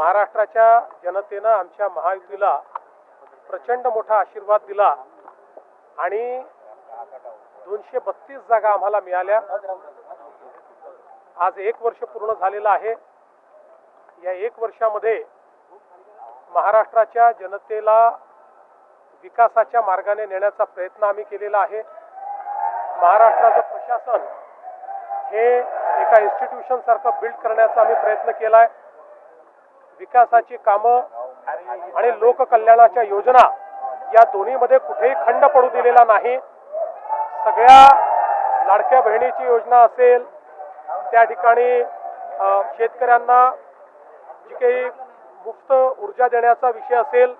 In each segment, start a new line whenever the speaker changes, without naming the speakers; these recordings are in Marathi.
महाराष्ट्राच्या जनतेनं आमच्या महायुतीला प्रचंड मोठा आशीर्वाद दिला आणि 232 जागा आम्हाला मिळाल्या। आज 1 वर्ष पूर्ण झालेलं आहे। या 1 वर्षामध्ये महाराष्ट्राच्या जनतेला विकासाच्या मार्गाने नेण्याचा प्रयत्न आम्ही केलेला आहे। महाराष्ट्राचं प्रशासन हे एका इन्स्टिट्यूशन सारखं बिल्ड करण्याचा आम्ही प्रयत्न केलाय। विकासाची कामं आणि लोककल्याणाच्या योजना या दोन्हीमध्ये कुठेही खंड पडू दिलेला नाही। सगळ्या लाडक्या बहिणीची योजना असेल, त्या ठिकाणी शेतकऱ्यांना जी काही मुफ्त ऊर्जा देण्याचा विषय असेल,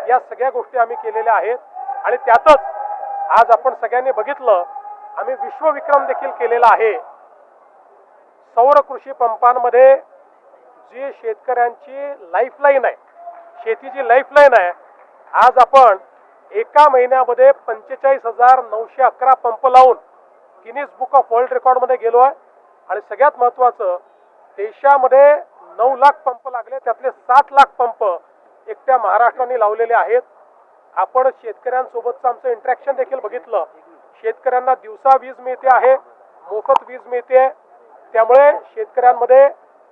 या सगळ्या गोष्टी आम्ही केलेल्या आहेत। आणि त्यातच आज आपण सगळ्यांनी बघितलं, आम्ही विश्वविक्रम देखील केलेला आहे। सौर कृषी पंपांमध्ये जी शेतकऱ्यांची लाईफलाईन आहे, शेतीची लाईफलाईन आहे, आज आपण एका महिन्यामध्ये 45,911 पंप लावून गिनीज बुक ऑफ वर्ल्ड रेकॉर्डमध्ये गेलो आहे। आणि सगळ्यात महत्त्वाचं, देशामध्ये 9 लाख पंप लागले, त्यातले 7 लाख पंप एकट्या महाराष्ट्राने लावलेले आहेत। आपण शेतकऱ्यांसोबतचं आमचं इंटरॅक्शन देखील बघितलं। शेतकऱ्यांना दिवसा वीज मिळते आहे, मोफत वीज मिळते, त्यामुळे शेतकऱ्यांमध्ये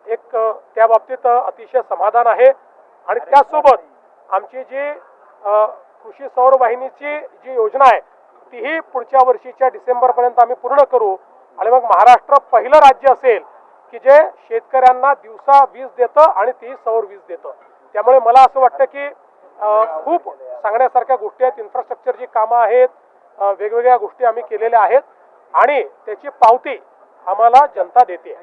एक त्या बाबतीत अतिशय समाधान आहे। आणि त्यासोबत आमची जी कृषी सौर वाहिनीची जी योजना आहे, तीही पुढच्या वर्षीच्या डिसेंबरपर्यंत आम्ही पूर्ण करू। आणि मग महाराष्ट्र पहिलं राज्य असेल की जे शेतकऱ्यांना दिवसा वीज देतं आणि ती सौर वीज देतं। त्यामुळे मला असं वाटतं की खूप सांगण्यासारख्या गोष्टी आहेत। इन्फ्रास्ट्रक्चरची कामं आहेत, वेगवेगळ्या गोष्टी आम्ही केलेल्या आहेत आणि त्याची पावती आम्हाला जनता देते।